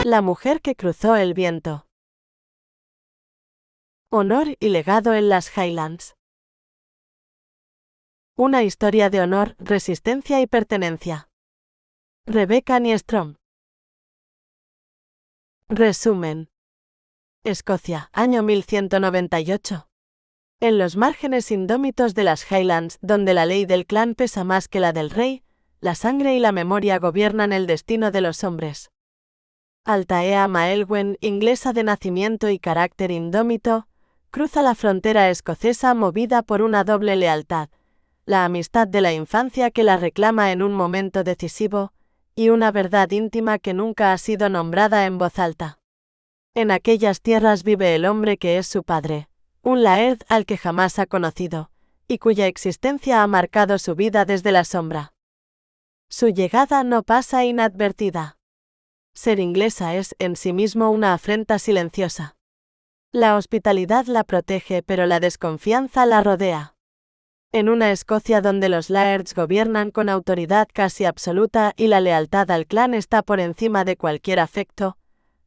La mujer que cruzó el viento. Honor y legado en las Highlands. Una historia de honor, resistencia y pertenencia. Rebecca Nystrom. Resumen. Escocia, año 1198. En los márgenes indómitos de las Highlands, donde la ley del clan pesa más que la del rey, la sangre y la memoria gobiernan el destino de los hombres. Altaea Maelwen, inglesa de nacimiento y carácter indómito, cruza la frontera escocesa movida por una doble lealtad, la amistad de la infancia que la reclama en un momento decisivo, y una verdad íntima que nunca ha sido nombrada en voz alta. En aquellas tierras vive el hombre que es su padre, un laird al que jamás ha conocido, y cuya existencia ha marcado su vida desde la sombra. Su llegada no pasa inadvertida. Ser inglesa es en sí mismo una afrenta silenciosa. La hospitalidad la protege, pero la desconfianza la rodea. En una Escocia donde los lairds gobiernan con autoridad casi absoluta y la lealtad al clan está por encima de cualquier afecto,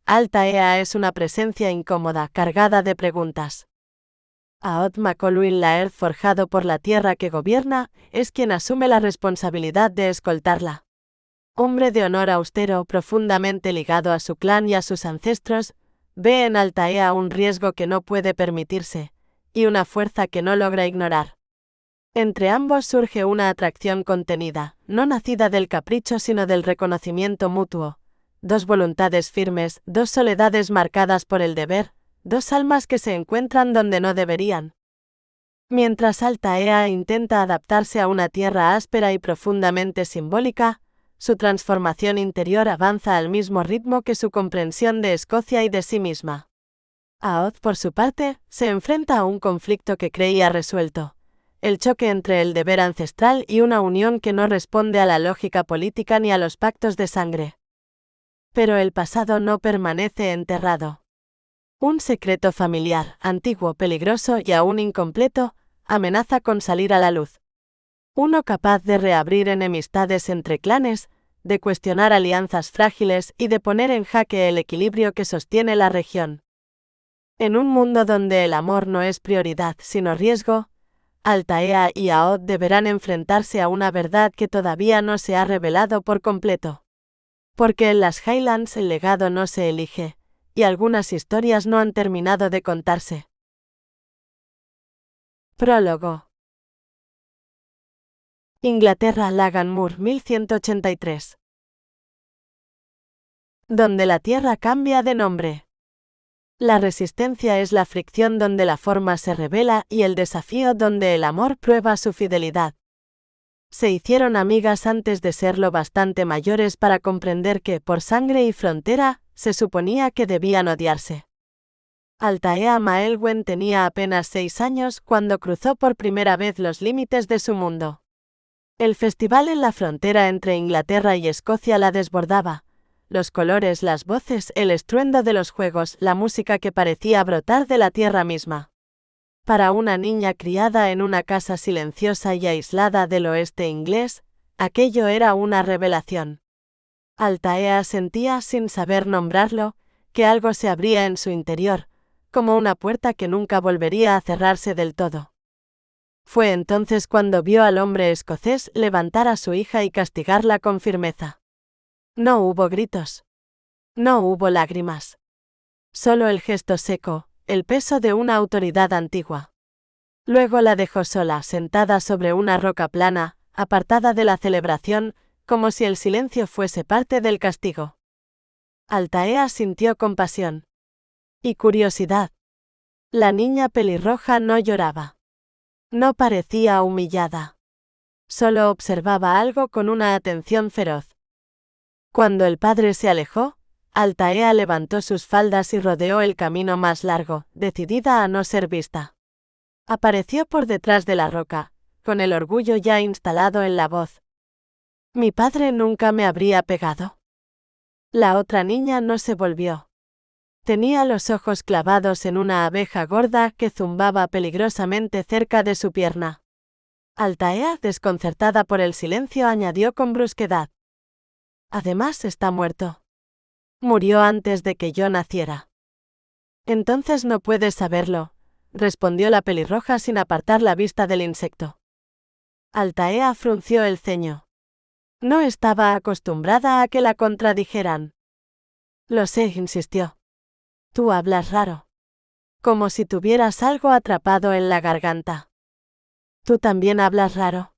Altaea es una presencia incómoda, cargada de preguntas. Aod MacColuin Laird, forjado por la tierra que gobierna, es quien asume la responsabilidad de escoltarla. Hombre de honor austero, profundamente ligado a su clan y a sus ancestros, ve en Altaea un riesgo que no puede permitirse, y una fuerza que no logra ignorar. Entre ambos surge una atracción contenida, no nacida del capricho sino del reconocimiento mutuo. Dos voluntades firmes, dos soledades marcadas por el deber, dos almas que se encuentran donde no deberían. Mientras Altaea intenta adaptarse a una tierra áspera y profundamente simbólica, su transformación interior avanza al mismo ritmo que su comprensión de Escocia y de sí misma. Aod, por su parte, se enfrenta a un conflicto que creía resuelto, el choque entre el deber ancestral y una unión que no responde a la lógica política ni a los pactos de sangre. Pero el pasado no permanece enterrado. Un secreto familiar, antiguo, peligroso y aún incompleto, amenaza con salir a la luz. Uno capaz de reabrir enemistades entre clanes, de cuestionar alianzas frágiles y de poner en jaque el equilibrio que sostiene la región. En un mundo donde el amor no es prioridad sino riesgo, Altaea y Aod deberán enfrentarse a una verdad que todavía no se ha revelado por completo. Porque en las Highlands el legado no se elige, y algunas historias no han terminado de contarse. Prólogo. Inglaterra, Lagan Moor, 1183. Donde la tierra cambia de nombre. La resistencia es la fricción donde la forma se revela y el desafío donde el amor prueba su fidelidad. Se hicieron amigas antes de ser lo bastante mayores para comprender que, por sangre y frontera, se suponía que debían odiarse. Altaea Maelwen tenía apenas 6 años cuando cruzó por primera vez los límites de su mundo. El festival en la frontera entre Inglaterra y Escocia la desbordaba. Los colores, las voces, el estruendo de los juegos, la música que parecía brotar de la tierra misma. Para una niña criada en una casa silenciosa y aislada del oeste inglés, aquello era una revelación. Altaea sentía, sin saber nombrarlo, que algo se abría en su interior, como una puerta que nunca volvería a cerrarse del todo. Fue entonces cuando vio al hombre escocés levantar a su hija y castigarla con firmeza. No hubo gritos. No hubo lágrimas. Solo el gesto seco, el peso de una autoridad antigua. Luego la dejó sola, sentada sobre una roca plana, apartada de la celebración, como si el silencio fuese parte del castigo. Altaea sintió compasión. Y curiosidad. La niña pelirroja no lloraba. No parecía humillada. Solo observaba algo con una atención feroz. Cuando el padre se alejó, Altaea levantó sus faldas y rodeó el camino más largo, decidida a no ser vista. Apareció por detrás de la roca, con el orgullo ya instalado en la voz, Mi padre nunca me habría pegado. La otra niña no se volvió. Tenía los ojos clavados en una abeja gorda que zumbaba peligrosamente cerca de su pierna. Altaea, desconcertada por el silencio, añadió con brusquedad. Además está muerto. Murió antes de que yo naciera. Entonces no puedes saberlo, respondió la pelirroja sin apartar la vista del insecto. Altaea frunció el ceño. No estaba acostumbrada a que la contradijeran. Lo sé, insistió. Tú hablas raro. Como si tuvieras algo atrapado en la garganta. ¿Tú también hablas raro?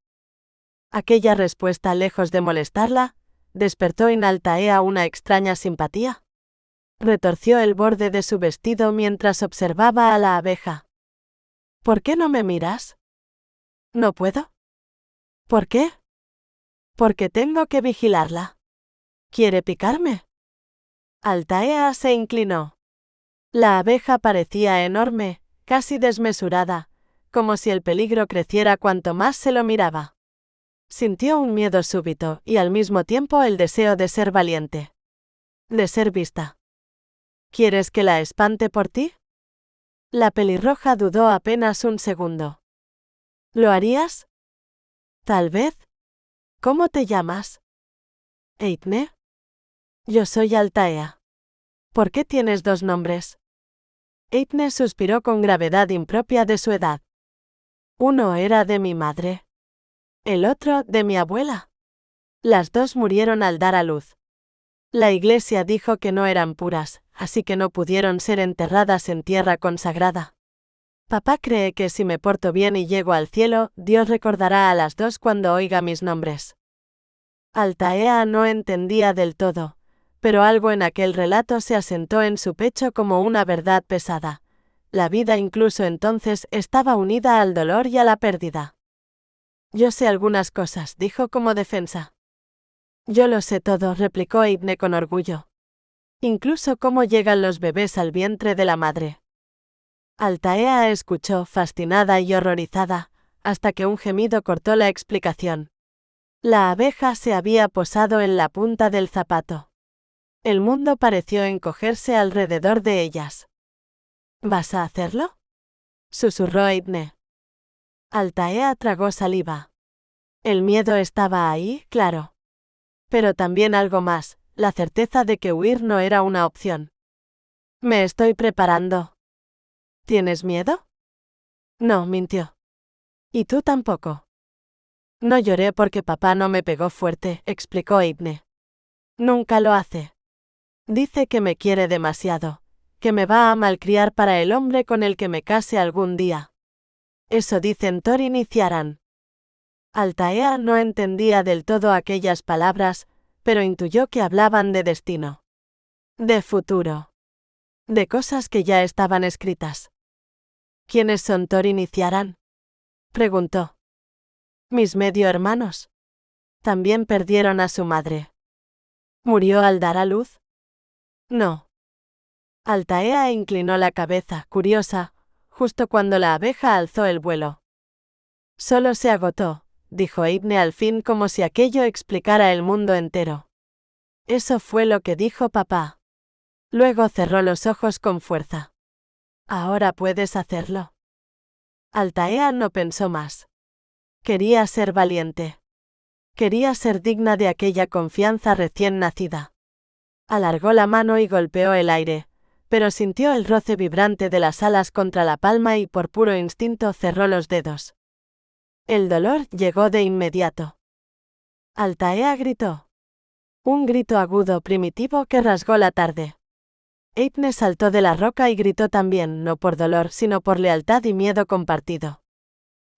Aquella respuesta, lejos de molestarla, despertó en Altaea una extraña simpatía. Retorció el borde de su vestido mientras observaba a la abeja. ¿Por qué no me miras? ¿No puedo? ¿Por qué? Porque tengo que vigilarla. ¿Quiere picarme? Altaea se inclinó. La abeja parecía enorme, casi desmesurada, como si el peligro creciera cuanto más se lo miraba. Sintió un miedo súbito y al mismo tiempo el deseo de ser valiente. De ser vista. ¿Quieres que la espante por ti? La pelirroja dudó apenas un segundo. ¿Lo harías? Tal vez. ¿Cómo te llamas? Eithne. Yo soy Altaea. ¿Por qué tienes dos nombres? Eithne suspiró con gravedad impropia de su edad. Uno era de mi madre. El otro de mi abuela. Las dos murieron al dar a luz. La iglesia dijo que no eran puras, así que no pudieron ser enterradas en tierra consagrada. Papá cree que si me porto bien y llego al cielo, Dios recordará a las dos cuando oiga mis nombres. Altaea no entendía del todo, pero algo en aquel relato se asentó en su pecho como una verdad pesada. La vida incluso entonces estaba unida al dolor y a la pérdida. Yo sé algunas cosas, dijo como defensa. Yo lo sé todo, replicó Eithne con orgullo. Incluso cómo llegan los bebés al vientre de la madre. Altaea escuchó, fascinada y horrorizada, hasta que un gemido cortó la explicación. La abeja se había posado en la punta del zapato. El mundo pareció encogerse alrededor de ellas. ¿Vas a hacerlo? Susurró Eithne. Altaea tragó saliva. El miedo estaba ahí, claro. Pero también algo más, la certeza de que huir no era una opción. Me estoy preparando. ¿Tienes miedo? No, mintió. ¿Y tú tampoco? No lloré porque papá no me pegó fuerte, explicó Eithne. Nunca lo hace. Dice que me quiere demasiado, que me va a malcriar para el hombre con el que me case algún día. Eso dicen Thorin y Ciarán. Altaea no entendía del todo aquellas palabras, pero intuyó que hablaban de destino. De futuro. De cosas que ya estaban escritas. ¿Quiénes son Thorin y Ciarán? Preguntó. Mis medio hermanos. También perdieron a su madre. ¿Murió al dar a luz? No. Altaea inclinó la cabeza, curiosa, justo cuando la abeja alzó el vuelo. Solo se agotó, dijo Eithne al fin como si aquello explicara el mundo entero. Eso fue lo que dijo papá. Luego cerró los ojos con fuerza. Ahora puedes hacerlo. Altaea no pensó más. Quería ser valiente. Quería ser digna de aquella confianza recién nacida. Alargó la mano y golpeó el aire, pero sintió el roce vibrante de las alas contra la palma y por puro instinto cerró los dedos. El dolor llegó de inmediato. Altaea gritó. Un grito agudo primitivo que rasgó la tarde. Eithne saltó de la roca y gritó también, no por dolor, sino por lealtad y miedo compartido.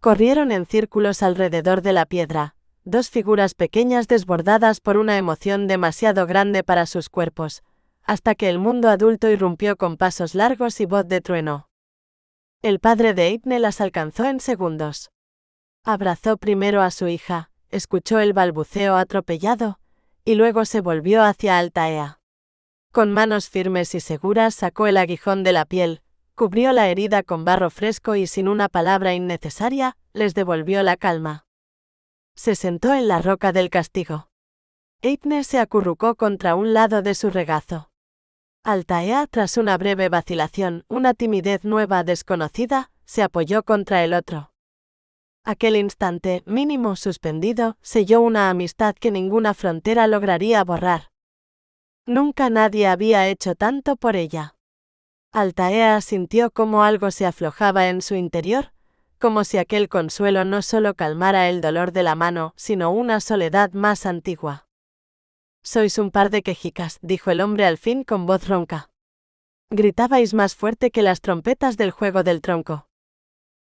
Corrieron en círculos alrededor de la piedra, dos figuras pequeñas desbordadas por una emoción demasiado grande para sus cuerpos, hasta que el mundo adulto irrumpió con pasos largos y voz de trueno. El padre de Eithne las alcanzó en segundos. Abrazó primero a su hija, escuchó el balbuceo atropellado, y luego se volvió hacia Altaea. Con manos firmes y seguras sacó el aguijón de la piel, cubrió la herida con barro fresco y sin una palabra innecesaria, les devolvió la calma. Se sentó en la roca del castigo. Eithne se acurrucó contra un lado de su regazo. Altaea, tras una breve vacilación, una timidez nueva desconocida, se apoyó contra el otro. Aquel instante, mínimo suspendido, selló una amistad que ninguna frontera lograría borrar. Nunca nadie había hecho tanto por ella. Altaea sintió como algo se aflojaba en su interior, como si aquel consuelo no solo calmara el dolor de la mano, sino una soledad más antigua. «Sois un par de quejicas», dijo el hombre al fin con voz ronca. Gritabais más fuerte que las trompetas del juego del tronco.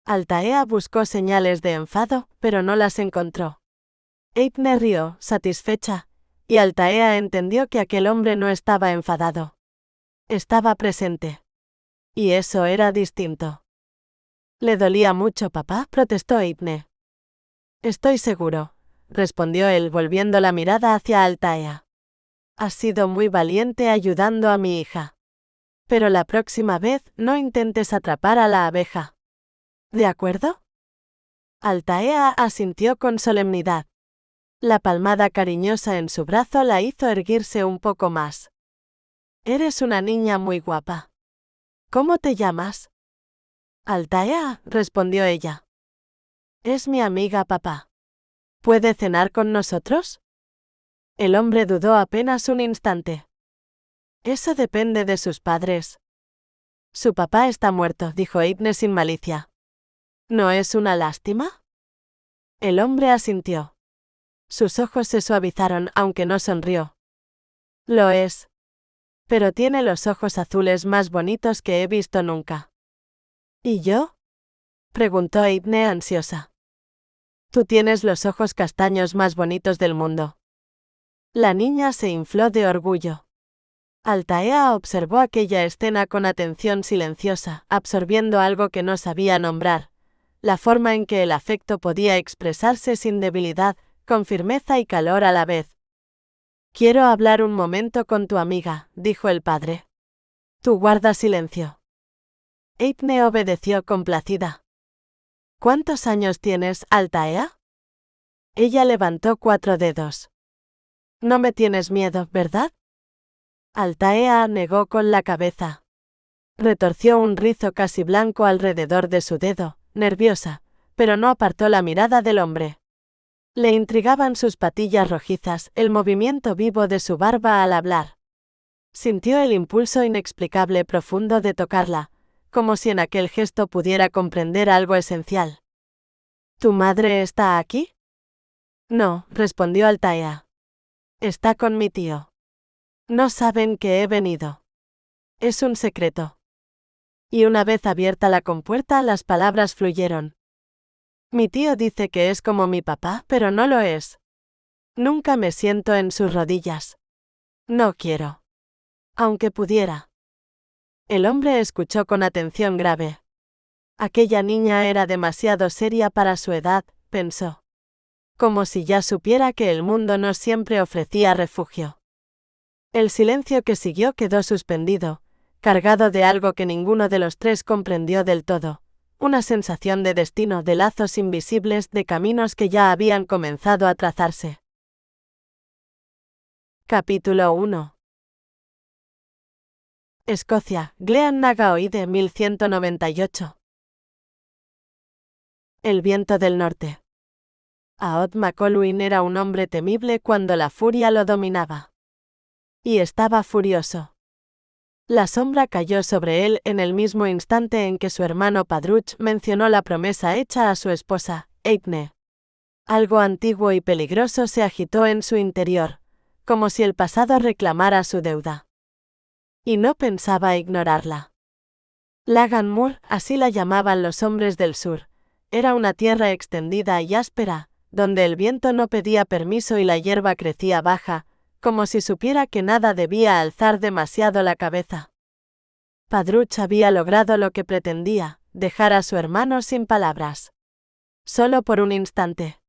Altaea buscó señales de enfado, pero no las encontró. Eithne rió, satisfecha, y Altaea entendió que aquel hombre no estaba enfadado. Estaba presente. Y eso era distinto. «¿Le dolía mucho, papá?», protestó Eithne. «Estoy seguro», respondió él volviendo la mirada hacia Altaea. «Has sido muy valiente ayudando a mi hija. Pero la próxima vez no intentes atrapar a la abeja. ¿De acuerdo?». Altaea asintió con solemnidad. La palmada cariñosa en su brazo la hizo erguirse un poco más. «Eres una niña muy guapa. ¿Cómo te llamas?». «Altaea», respondió ella. «Es mi amiga, papá. ¿Puede cenar con nosotros?». El hombre dudó apenas un instante. «Eso depende de sus padres». «Su papá está muerto», dijo Eithne sin malicia. «¿No es una lástima?». El hombre asintió. Sus ojos se suavizaron, aunque no sonrió. «Lo es. Pero tiene los ojos azules más bonitos que he visto nunca». «¿Y yo?», preguntó Eithne ansiosa. «Tú tienes los ojos castaños más bonitos del mundo». La niña se infló de orgullo. Altaea observó aquella escena con atención silenciosa, absorbiendo algo que no sabía nombrar, la forma en que el afecto podía expresarse sin debilidad, con firmeza y calor a la vez. «Quiero hablar un momento con tu amiga», dijo el padre. «Tú guarda silencio». Eithne obedeció complacida. «¿Cuántos años tienes, Altaea?». Ella levantó 4 dedos. «No me tienes miedo, ¿verdad?». Altaea negó con la cabeza. Retorció un rizo casi blanco alrededor de su dedo, nerviosa, pero no apartó la mirada del hombre. Le intrigaban sus patillas rojizas, el movimiento vivo de su barba al hablar. Sintió el impulso inexplicable profundo de tocarla, como si en aquel gesto pudiera comprender algo esencial. «¿Tu madre está aquí?». «No», respondió Altaea. «Está con mi tío. No saben que he venido. Es un secreto». Y una vez abierta la compuerta, las palabras fluyeron. «Mi tío dice que es como mi papá, pero no lo es. Nunca me siento en sus rodillas. No quiero. Aunque pudiera». El hombre escuchó con atención grave. Aquella niña era demasiado seria para su edad, pensó. Como si ya supiera que el mundo no siempre ofrecía refugio. El silencio que siguió quedó suspendido, cargado de algo que ninguno de los tres comprendió del todo, una sensación de destino, de lazos invisibles, de caminos que ya habían comenzado a trazarse. Capítulo 1. Escocia, Glean Nagaoide 1198. El viento del norte. Aod MacColwyn era un hombre temible cuando la furia lo dominaba. Y estaba furioso. La sombra cayó sobre él en el mismo instante en que su hermano Padruch mencionó la promesa hecha a su esposa, Eithne. Algo antiguo y peligroso se agitó en su interior, como si el pasado reclamara su deuda. Y no pensaba ignorarla. Lagan Moor, así la llamaban los hombres del sur, era una tierra extendida y áspera, donde el viento no pedía permiso y la hierba crecía baja, como si supiera que nada debía alzar demasiado la cabeza. Padruch había logrado lo que pretendía, dejar a su hermano sin palabras. Solo por un instante.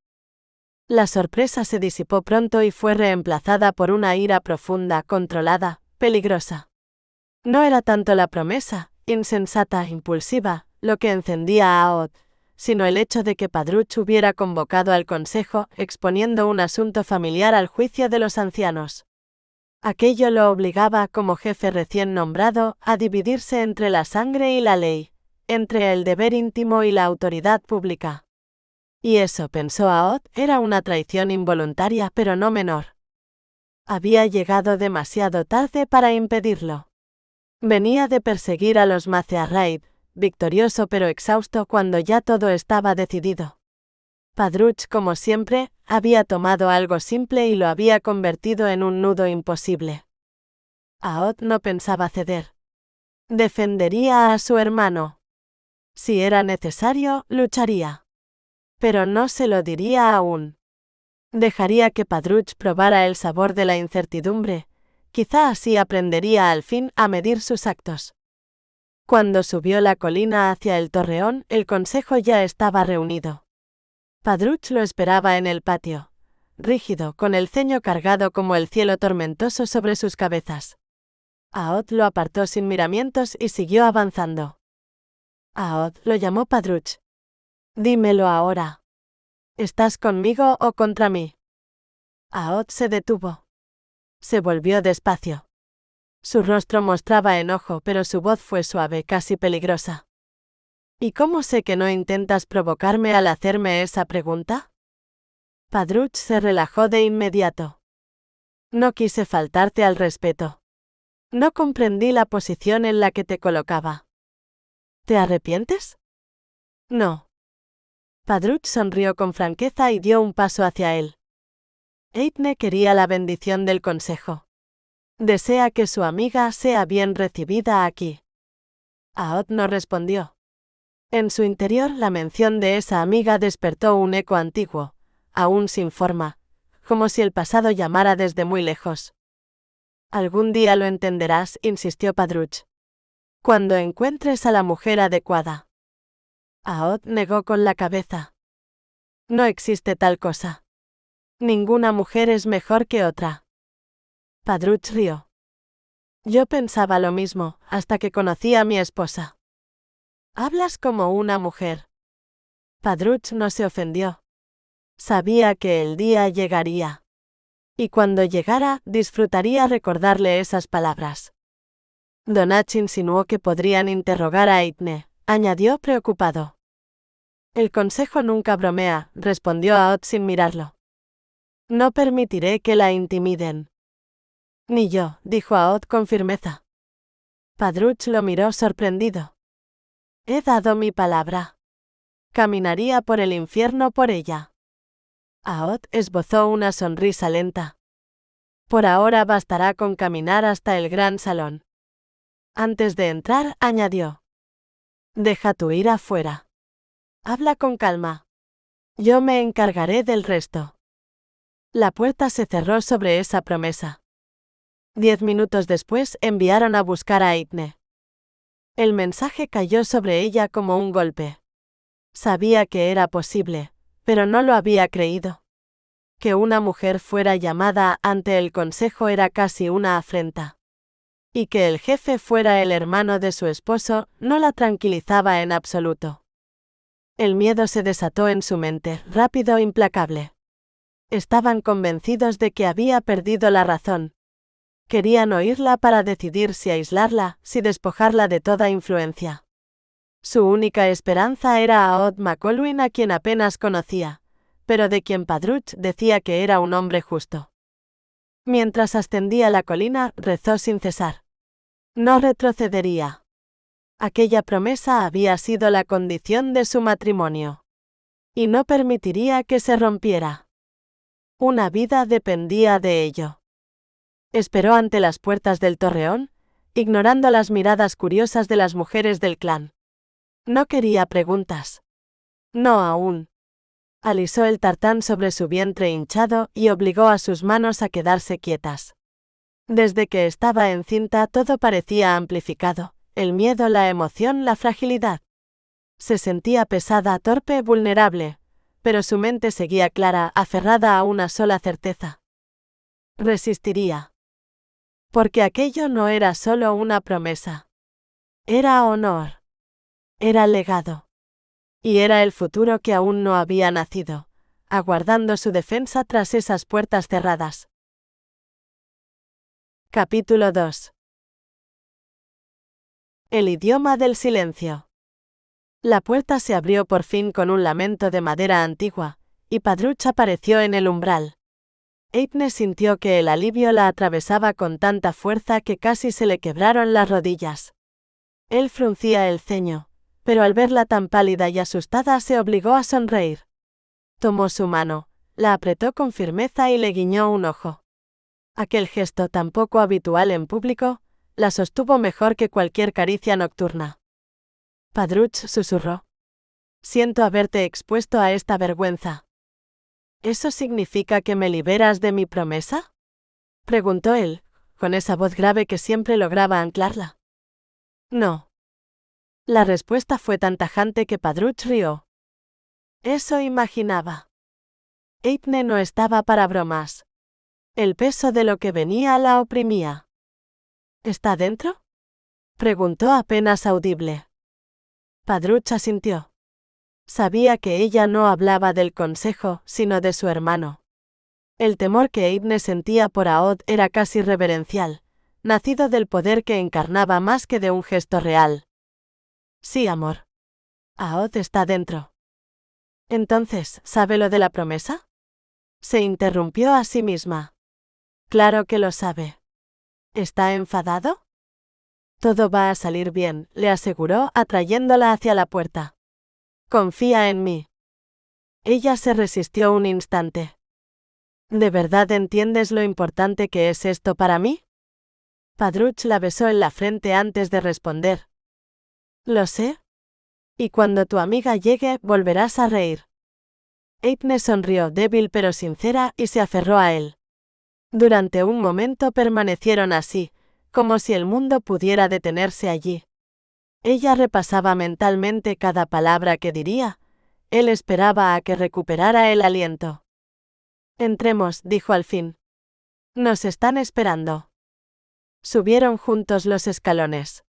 La sorpresa se disipó pronto y fue reemplazada por una ira profunda, controlada, peligrosa. No era tanto la promesa, insensata, impulsiva, lo que encendía a Aod, sino el hecho de que Padruch hubiera convocado al consejo, exponiendo un asunto familiar al juicio de los ancianos. Aquello lo obligaba, como jefe recién nombrado, a dividirse entre la sangre y la ley, entre el deber íntimo y la autoridad pública. Y eso, pensó Aod, era una traición involuntaria pero no menor. Había llegado demasiado tarde para impedirlo. Venía de perseguir a los Macearraid, victorioso pero exhausto cuando ya todo estaba decidido. Padruch, como siempre, había tomado algo simple y lo había convertido en un nudo imposible. Aod no pensaba ceder. Defendería a su hermano. Si era necesario, lucharía. Pero no se lo diría aún. Dejaría que Padruch probara el sabor de la incertidumbre, quizá así aprendería al fin a medir sus actos. Cuando subió la colina hacia el torreón, el consejo ya estaba reunido. Padruch lo esperaba en el patio, rígido, con el ceño cargado como el cielo tormentoso sobre sus cabezas. Aod lo apartó sin miramientos y siguió avanzando. Aod, lo llamó Padruch. Dímelo ahora. ¿Estás conmigo o contra mí? Aod se detuvo. Se volvió despacio. Su rostro mostraba enojo, pero su voz fue suave, casi peligrosa. ¿Y cómo sé que no intentas provocarme al hacerme esa pregunta? Padruch se relajó de inmediato. No quise faltarte al respeto. No comprendí la posición en la que te colocaba. ¿Te arrepientes? No. Padruch sonrió con franqueza y dio un paso hacia él. Eithne quería la bendición del consejo. Desea que su amiga sea bien recibida aquí. Aod no respondió. En su interior la mención de esa amiga despertó un eco antiguo, aún sin forma, como si el pasado llamara desde muy lejos. Algún día lo entenderás, insistió Padruch. Cuando encuentres a la mujer adecuada. Aod negó con la cabeza. No existe tal cosa. Ninguna mujer es mejor que otra. Padruch rió. Yo pensaba lo mismo, hasta que conocí a mi esposa. Hablas como una mujer. Padruch no se ofendió. Sabía que el día llegaría. Y cuando llegara, disfrutaría recordarle esas palabras. Donach insinuó que podrían interrogar a Eithne, añadió preocupado. El consejo nunca bromea, respondió Aod sin mirarlo. No permitiré que la intimiden. Ni yo, dijo Aod con firmeza. Padruch lo miró sorprendido. He dado mi palabra. Caminaría por el infierno por ella. Aod esbozó una sonrisa lenta. Por ahora bastará con caminar hasta el gran salón. Antes de entrar, añadió. Deja tu ira fuera. Habla con calma. Yo me encargaré del resto. La puerta se cerró sobre esa promesa. 10 minutos después enviaron a buscar a Eithne. El mensaje cayó sobre ella como un golpe. Sabía que era posible, pero no lo había creído. Que una mujer fuera llamada ante el consejo era casi una afrenta. Y que el jefe fuera el hermano de su esposo no la tranquilizaba en absoluto. El miedo se desató en su mente, rápido e implacable. Estaban convencidos de que había perdido la razón. Querían oírla para decidir si aislarla, si despojarla de toda influencia. Su única esperanza era Aod McColwyn, a quien apenas conocía, pero de quien Padruch decía que era un hombre justo. Mientras ascendía la colina, rezó sin cesar. No retrocedería. Aquella promesa había sido la condición de su matrimonio. Y no permitiría que se rompiera. Una vida dependía de ello. Esperó ante las puertas del torreón, ignorando las miradas curiosas de las mujeres del clan. No quería preguntas. No aún. Alisó el tartán sobre su vientre hinchado y obligó a sus manos a quedarse quietas. Desde que estaba encinta todo parecía amplificado, el miedo, la emoción, la fragilidad. Se sentía pesada, torpe, vulnerable, pero su mente seguía clara, aferrada a una sola certeza. Resistiría. Porque aquello no era solo una promesa. Era honor. Era legado. Y era el futuro que aún no había nacido, aguardando su defensa tras esas puertas cerradas. Capítulo 2. El idioma del silencio. La puerta se abrió por fin con un lamento de madera antigua, y Padruch apareció en el umbral. Eithne sintió que el alivio la atravesaba con tanta fuerza que casi se le quebraron las rodillas. Él fruncía el ceño, pero al verla tan pálida y asustada se obligó a sonreír. Tomó su mano, la apretó con firmeza y le guiñó un ojo. Aquel gesto tan poco habitual en público, la sostuvo mejor que cualquier caricia nocturna. Padruch susurró. Siento haberte expuesto a esta vergüenza. ¿Eso significa que me liberas de mi promesa? Preguntó él, con esa voz grave que siempre lograba anclarla. No. La respuesta fue tan tajante que Padruch rió. Eso imaginaba. Eithne no estaba para bromas. El peso de lo que venía la oprimía. ¿Está dentro? Preguntó apenas audible. Padruch asintió. Sabía que ella no hablaba del consejo, sino de su hermano. El temor que Eithne sentía por Aod era casi reverencial, nacido del poder que encarnaba más que de un gesto real. Sí, amor. Aod está dentro. Entonces, ¿sabe lo de la promesa? Se interrumpió a sí misma. Claro que lo sabe. ¿Está enfadado? Todo va a salir bien, le aseguró, atrayéndola hacia la puerta. Confía en mí. Ella se resistió un instante. ¿De verdad entiendes lo importante que es esto para mí? Padruch la besó en la frente antes de responder. Lo sé. Y cuando tu amiga llegue, volverás a reír. Eithne sonrió débil pero sincera y se aferró a él. Durante un momento permanecieron así, como si el mundo pudiera detenerse allí. Ella repasaba mentalmente cada palabra que diría. Él esperaba a que recuperara el aliento. Entremos, dijo al fin. Nos están esperando. Subieron juntos los escalones.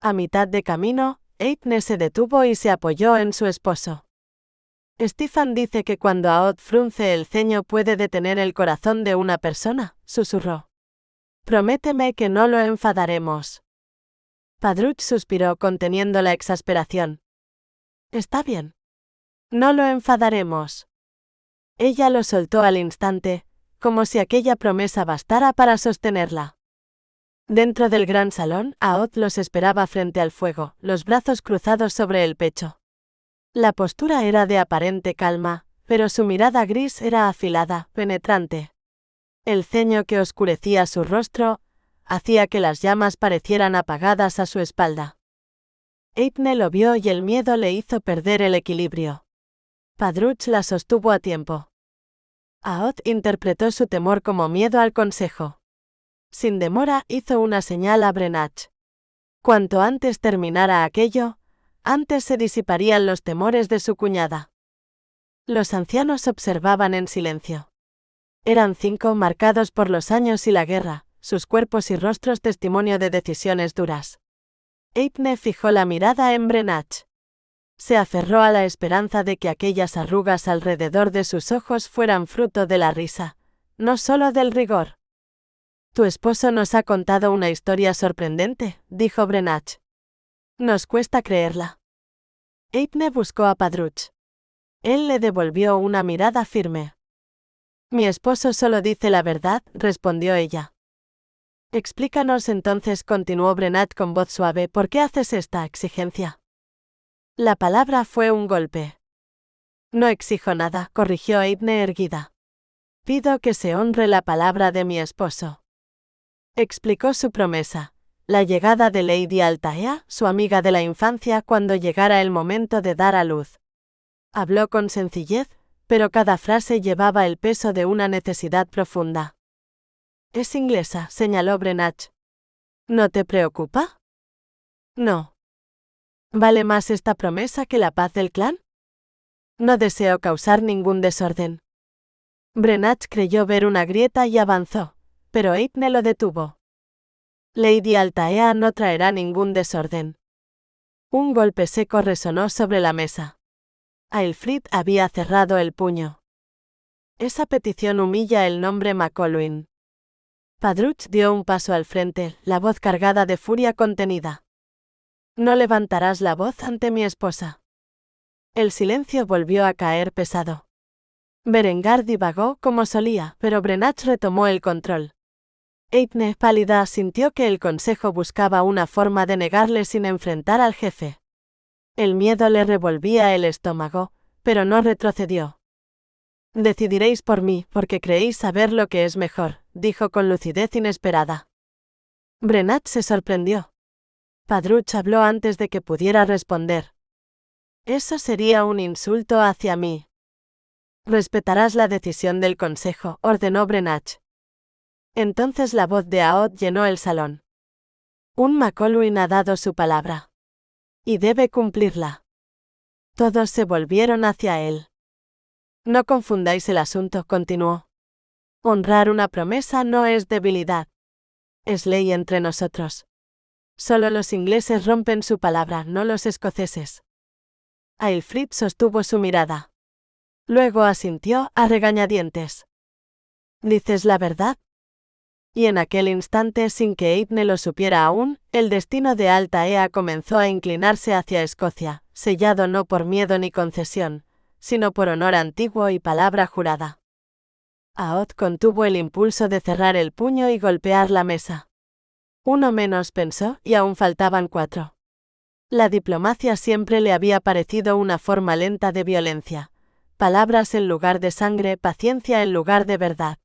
A mitad de camino, Eithne se detuvo y se apoyó en su esposo. Stefan dice que cuando Aod frunce el ceño puede detener el corazón de una persona, susurró. Prométeme que no lo enfadaremos. Padruch suspiró conteniendo la exasperación. Está bien. No lo enfadaremos. Ella lo soltó al instante, como si aquella promesa bastara para sostenerla. Dentro del gran salón, Aod los esperaba frente al fuego, los brazos cruzados sobre el pecho. La postura era de aparente calma, pero su mirada gris era afilada, penetrante. El ceño que oscurecía su rostro hacía que las llamas parecieran apagadas a su espalda. Eithne lo vio y el miedo le hizo perder el equilibrio. Padruch la sostuvo a tiempo. Aod interpretó su temor como miedo al consejo. Sin demora hizo una señal a Brenach. Cuanto antes terminara aquello, antes se disiparían los temores de su cuñada. Los ancianos observaban en silencio. Eran 5 marcados por los años y la guerra, sus cuerpos y rostros testimonio de decisiones duras. Eithne fijó la mirada en Brenach. Se aferró a la esperanza de que aquellas arrugas alrededor de sus ojos fueran fruto de la risa, no solo del rigor. Tu esposo nos ha contado una historia sorprendente, dijo Brenach. Nos cuesta creerla. Eithne buscó a Padruch. Él le devolvió una mirada firme. Mi esposo solo dice la verdad, respondió ella. Explícanos entonces, continuó Brenach con voz suave, ¿por qué haces esta exigencia? La palabra fue un golpe. No exijo nada, corrigió Eithne erguida. Pido que se honre la palabra de mi esposo. Explicó su promesa, la llegada de Lady Altaea, su amiga de la infancia, cuando llegara el momento de dar a luz. Habló con sencillez, pero cada frase llevaba el peso de una necesidad profunda. Es inglesa, señaló Brenach. ¿No te preocupa? No. ¿Vale más esta promesa que la paz del clan? No deseo causar ningún desorden. Brenach creyó ver una grieta y avanzó, pero Eithne lo detuvo. Lady Altaea no traerá ningún desorden. Un golpe seco resonó sobre la mesa. Aelfried había cerrado el puño. Esa petición humilla el nombre McColwyn. Padruch dio un paso al frente, la voz cargada de furia contenida. No levantarás la voz ante mi esposa. El silencio volvió a caer pesado. Berengar divagó como solía, pero Brenach retomó el control. Eithne, pálida, sintió que el consejo buscaba una forma de negarle sin enfrentar al jefe. El miedo le revolvía el estómago, pero no retrocedió. Decidiréis por mí, porque creéis saber lo que es mejor, dijo con lucidez inesperada. Brenach se sorprendió. Padruch habló antes de que pudiera responder. Eso sería un insulto hacia mí. Respetarás la decisión del consejo, ordenó Brenach. Entonces la voz de Aod llenó el salón. Un McColwyn ha dado su palabra. Y debe cumplirla. Todos se volvieron hacia él. No confundáis el asunto, continuó. Honrar una promesa no es debilidad. Es ley entre nosotros. Solo los ingleses rompen su palabra, no los escoceses. Aelfried sostuvo su mirada. Luego asintió a regañadientes. ¿Dices la verdad? Y en aquel instante, sin que Eithne lo supiera aún, el destino de Altaea comenzó a inclinarse hacia Escocia, sellado no por miedo ni concesión, sino por honor antiguo y palabra jurada. Aod contuvo el impulso de cerrar el puño y golpear la mesa. Uno menos, pensó, y aún faltaban 4. La diplomacia siempre le había parecido una forma lenta de violencia. Palabras en lugar de sangre, paciencia en lugar de verdad.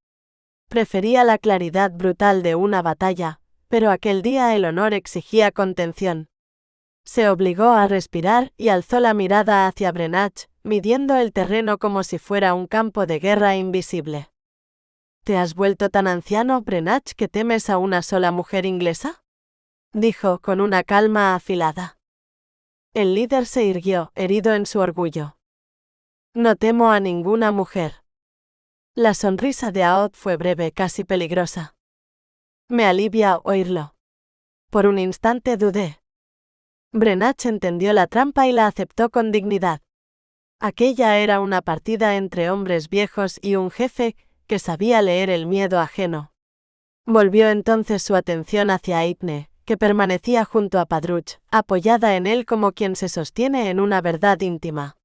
Prefería la claridad brutal de una batalla, pero aquel día el honor exigía contención. Se obligó a respirar y alzó la mirada hacia Brenach, midiendo el terreno como si fuera un campo de guerra invisible. ¿Te has vuelto tan anciano, Brenach, que temes a una sola mujer inglesa? Dijo con una calma afilada. El líder se irguió, herido en su orgullo. No temo a ninguna mujer. La sonrisa de Aod fue breve, casi peligrosa. Me alivia oírlo. Por un instante dudé. Brenach entendió la trampa y la aceptó con dignidad. Aquella era una partida entre hombres viejos y un jefe que sabía leer el miedo ajeno. Volvió entonces su atención hacia Eithne, que permanecía junto a Padruch, apoyada en él como quien se sostiene en una verdad íntima.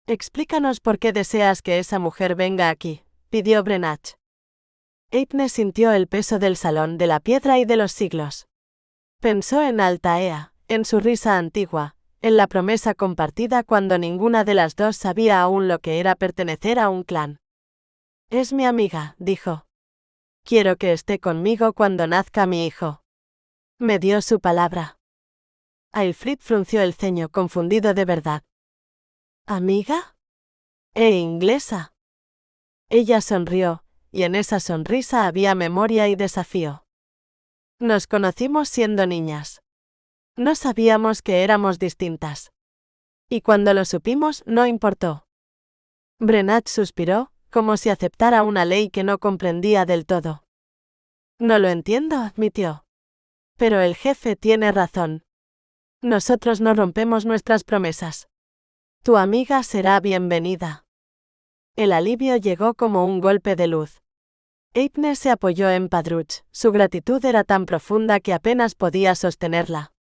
Explícanos por qué deseas que esa mujer venga aquí, pidió Brenach. Eithne sintió el peso del salón, de la piedra y de los siglos. Pensó en Altaea, en su risa antigua, en la promesa compartida cuando ninguna de las dos sabía aún lo que era pertenecer a un clan. Es mi amiga, dijo. Quiero que esté conmigo cuando nazca mi hijo. Me dio su palabra. Aelfried frunció el ceño, confundido de verdad. ¿Amiga? Inglesa. Ella sonrió, y en esa sonrisa había memoria y desafío. Nos conocimos siendo niñas. No sabíamos que éramos distintas. Y cuando lo supimos, no importó. Brenach suspiró, como si aceptara una ley que no comprendía del todo. No lo entiendo, admitió. Pero el jefe tiene razón. Nosotros no rompemos nuestras promesas. Tu amiga será bienvenida. El alivio llegó como un golpe de luz. Eithne se apoyó en Padruch, su gratitud era tan profunda que apenas podía sostenerla.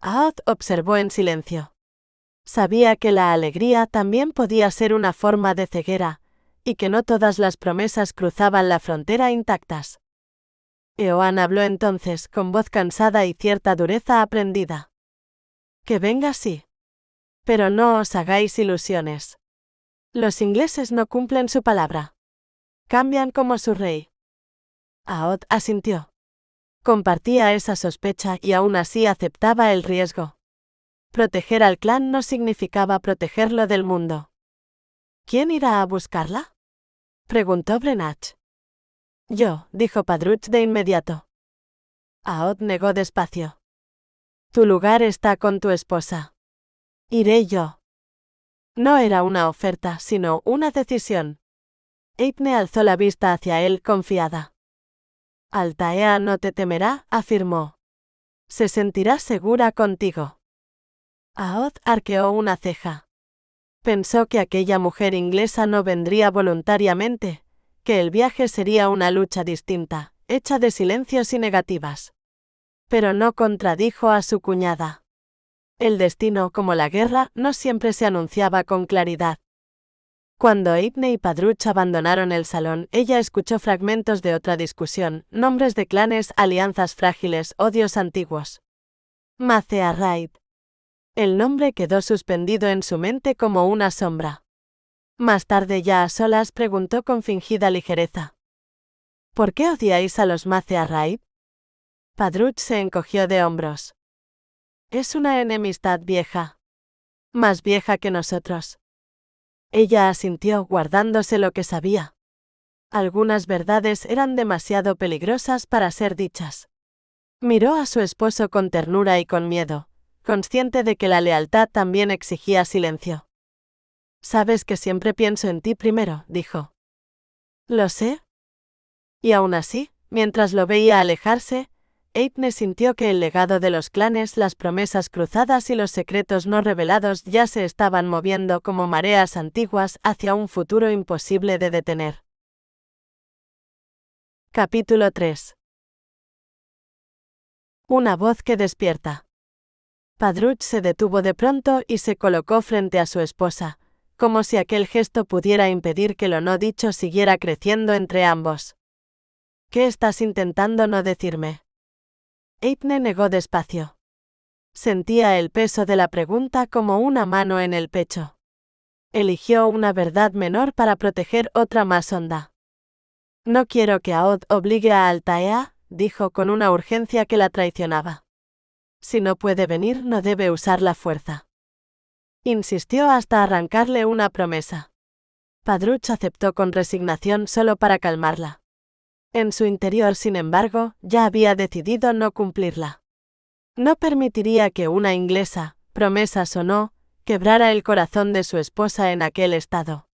Aod observó en silencio. Sabía que la alegría también podía ser una forma de ceguera, y que no todas las promesas cruzaban la frontera intactas. Eoan habló entonces, con voz cansada y cierta dureza aprendida. Que venga sí. Pero no os hagáis ilusiones. Los ingleses no cumplen su palabra. Cambian como su rey. Aod asintió. Compartía esa sospecha y aún así aceptaba el riesgo. Proteger al clan no significaba protegerlo del mundo. ¿Quién irá a buscarla? Preguntó Brenach. Yo, dijo Padruch de inmediato. Aod negó despacio. Tu lugar está con tu esposa. Iré yo. No era una oferta, sino una decisión. Eithne alzó la vista hacia él confiada. Altaea no te temerá, afirmó. Se sentirá segura contigo. Aod arqueó una ceja. Pensó que aquella mujer inglesa no vendría voluntariamente, que el viaje sería una lucha distinta, hecha de silencios y negativas. Pero no contradijo a su cuñada. El destino, como la guerra, no siempre se anunciaba con claridad. Cuando Eithne y Padruch abandonaron el salón, ella escuchó fragmentos de otra discusión, nombres de clanes, alianzas frágiles, odios antiguos. Macea Raid. El nombre quedó suspendido en su mente como una sombra. Más tarde, ya a solas, preguntó con fingida ligereza. ¿Por qué odiáis a los Macea Raid? Padruch se encogió de hombros. Es una enemistad vieja. Más vieja que nosotros. Ella asintió, guardándose lo que sabía. Algunas verdades eran demasiado peligrosas para ser dichas. Miró a su esposo con ternura y con miedo, consciente de que la lealtad también exigía silencio. Sabes que siempre pienso en ti primero, dijo. Lo sé. Y aún así, mientras lo veía alejarse, Eithne sintió que el legado de los clanes, las promesas cruzadas y los secretos no revelados ya se estaban moviendo como mareas antiguas hacia un futuro imposible de detener. Capítulo 3. Una voz que despierta. Padruch se detuvo de pronto y se colocó frente a su esposa, como si aquel gesto pudiera impedir que lo no dicho siguiera creciendo entre ambos. ¿Qué estás intentando no decirme? Eithne negó despacio. Sentía el peso de la pregunta como una mano en el pecho. Eligió una verdad menor para proteger otra más honda. No quiero que Aod obligue a Altaea, dijo con una urgencia que la traicionaba. Si no puede venir, no debe usar la fuerza. Insistió hasta arrancarle una promesa. Padruch aceptó con resignación solo para calmarla. En su interior, sin embargo, ya había decidido no cumplirla. No permitiría que una inglesa, promesas o no, quebrara el corazón de su esposa en aquel estado.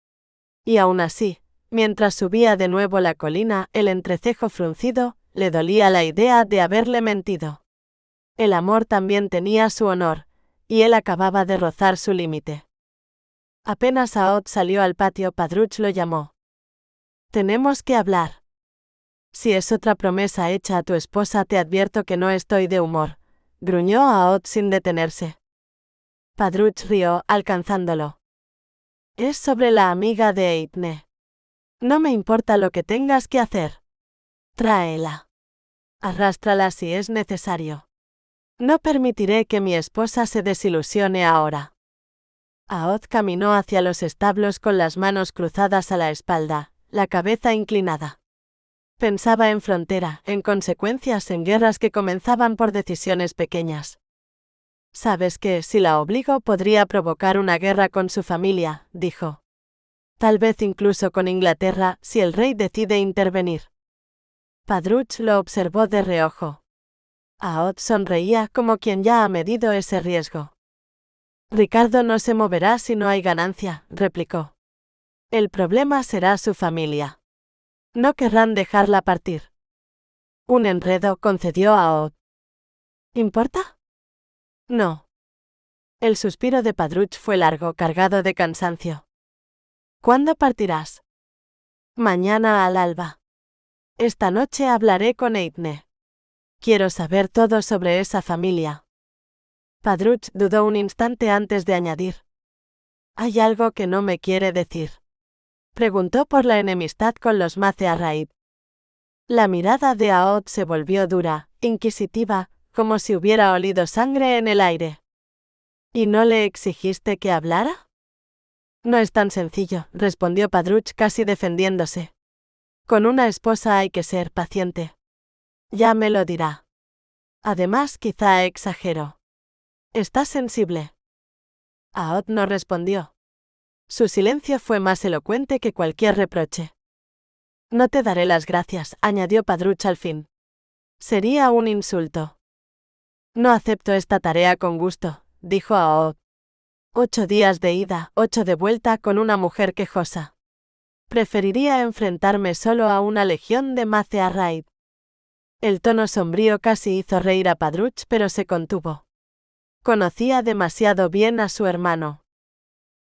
Y aún así, mientras subía de nuevo la colina, el entrecejo fruncido, le dolía la idea de haberle mentido. El amor también tenía su honor, y él acababa de rozar su límite. Apenas Aod salió al patio, Padruch lo llamó. Tenemos que hablar. Si es otra promesa hecha a tu esposa, te advierto que no estoy de humor, gruñó Aod sin detenerse. Padruch rió, alcanzándolo. Es sobre la amiga de Eithne. No me importa lo que tengas que hacer. Tráela. Arrástrala si es necesario. No permitiré que mi esposa se desilusione ahora. Aod caminó hacia los establos con las manos cruzadas a la espalda, la cabeza inclinada. Pensaba en frontera, en consecuencias, en guerras que comenzaban por decisiones pequeñas. Sabes que, si la obligo, podría provocar una guerra con su familia, dijo. Tal vez incluso con Inglaterra, si el rey decide intervenir. Padruch lo observó de reojo. Aod sonreía como quien ya ha medido ese riesgo. Ricardo no se moverá si no hay ganancia, replicó. El problema será su familia. No querrán dejarla partir. Un enredo, concedió Aod. ¿Importa? No. El suspiro de Padruch fue largo, cargado de cansancio. ¿Cuándo partirás? Mañana al alba. Esta noche hablaré con Eithne. Quiero saber todo sobre esa familia. Padruch dudó un instante antes de añadir. ¿Hay algo que no me quiere decir? Preguntó por la enemistad con los Macea Raid. La mirada de Aod se volvió dura, inquisitiva, como si hubiera olido sangre en el aire. ¿Y no le exigiste que hablara? No es tan sencillo, respondió Padruch casi defendiéndose. Con una esposa hay que ser paciente. Ya me lo dirá. Además, quizá exagero. ¿Estás sensible? Aod no respondió. Su silencio fue más elocuente que cualquier reproche. No te daré las gracias, añadió Padruch al fin. Sería un insulto. No acepto esta tarea con gusto, dijo Aod. 8 días de ida, 8 de vuelta con una mujer quejosa. Preferiría enfrentarme solo a una legión de Macea Raid. El tono sombrío casi hizo reír a Padruch, pero se contuvo. Conocía demasiado bien a su hermano.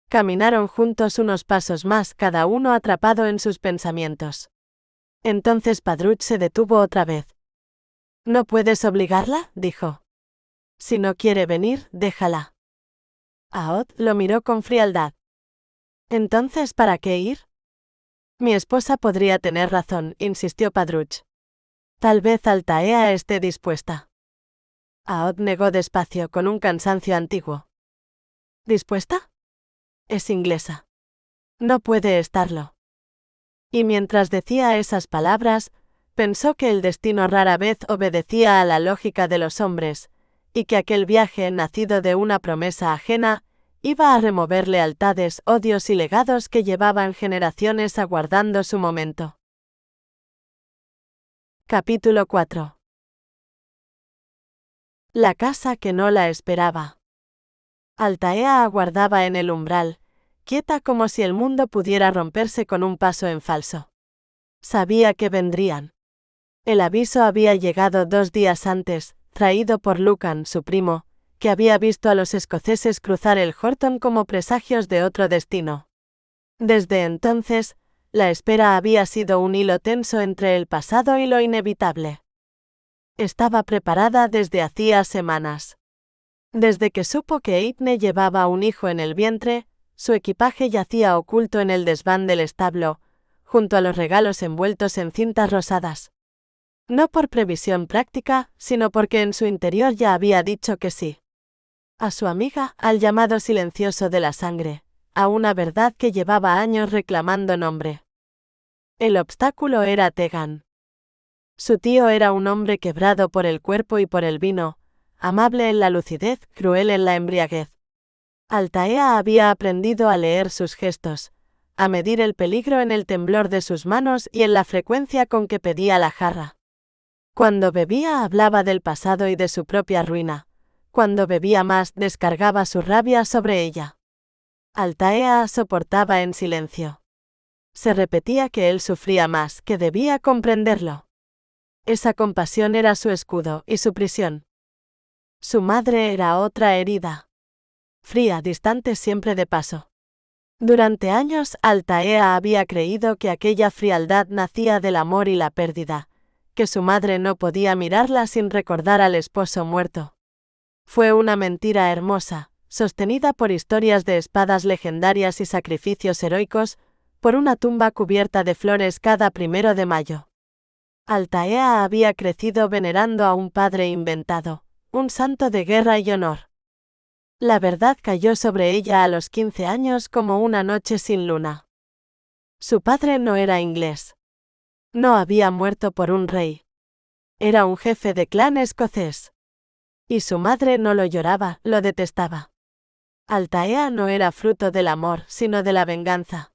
Caminaron juntos unos pasos más, cada uno atrapado en sus pensamientos. Entonces Padruch se detuvo otra vez. «¿No puedes obligarla?», dijo. «Si no quiere venir, déjala». Aod lo miró con frialdad. «¿Entonces para qué ir?» «Mi esposa podría tener razón», insistió Padruch. «Tal vez Altaea esté dispuesta». Aod negó despacio, con un cansancio antiguo. ¿Dispuesta? Es inglesa. No puede estarlo. Y mientras decía esas palabras, pensó que el destino rara vez obedecía a la lógica de los hombres, y que aquel viaje, nacido de una promesa ajena, iba a remover lealtades, odios y legados que llevaban generaciones aguardando su momento. Capítulo 4. La casa que no la esperaba. Altaea aguardaba en el umbral, quieta como si el mundo pudiera romperse con un paso en falso. Sabía que vendrían. El aviso había llegado 2 días antes, traído por Lucan, su primo, que había visto a los escoceses cruzar el Horton como presagios de otro destino. Desde entonces, la espera había sido un hilo tenso entre el pasado y lo inevitable. Estaba preparada desde hacía semanas. Desde que supo que Eithne llevaba un hijo en el vientre, su equipaje yacía oculto en el desván del establo, junto a los regalos envueltos en cintas rosadas. No por previsión práctica, sino porque en su interior ya había dicho que sí. A su amiga, al llamado silencioso de la sangre, a una verdad que llevaba años reclamando nombre. El obstáculo era Tegan. Su tío era un hombre quebrado por el cuerpo y por el vino, amable en la lucidez, cruel en la embriaguez. Altaea había aprendido a leer sus gestos, a medir el peligro en el temblor de sus manos y en la frecuencia con que pedía la jarra. Cuando bebía hablaba del pasado y de su propia ruina. Cuando bebía más descargaba su rabia sobre ella. Altaea soportaba en silencio. Se repetía que él sufría más, que debía comprenderlo. Esa compasión era su escudo y su prisión. Su madre era otra herida. Fría, distante, siempre de paso. Durante años Altaea había creído que aquella frialdad nacía del amor y la pérdida, que su madre no podía mirarla sin recordar al esposo muerto. Fue una mentira hermosa, sostenida por historias de espadas legendarias y sacrificios heroicos, por una tumba cubierta de flores cada 1 de mayo. Altaea había crecido venerando a un padre inventado, un santo de guerra y honor. La verdad cayó sobre ella a los 15 años como una noche sin luna. Su padre no era inglés. No había muerto por un rey. Era un jefe de clan escocés. Y su madre no lo lloraba, lo detestaba. Altaea no era fruto del amor, sino de la venganza.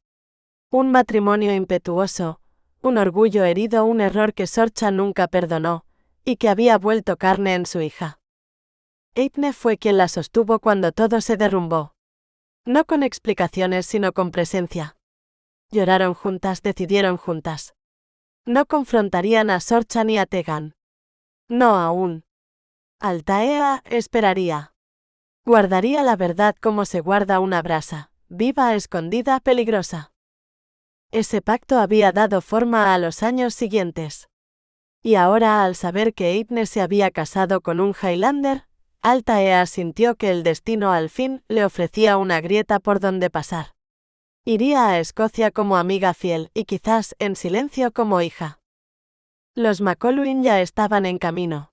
Un matrimonio impetuoso, un orgullo herido, un error que Sorcha nunca perdonó, y que había vuelto carne en su hija. Eithne fue quien la sostuvo cuando todo se derrumbó. No con explicaciones, sino con presencia. Lloraron juntas, decidieron juntas. No confrontarían a Sorcha ni a Tegan. No aún. Altaea esperaría. Guardaría la verdad como se guarda una brasa, viva, escondida, peligrosa. Ese pacto había dado forma a los años siguientes. Y ahora, al saber que Eithne se había casado con un Highlander, Altaea sintió que el destino al fin le ofrecía una grieta por donde pasar. Iría a Escocia como amiga fiel y quizás en silencio como hija. Los McColwyn ya estaban en camino.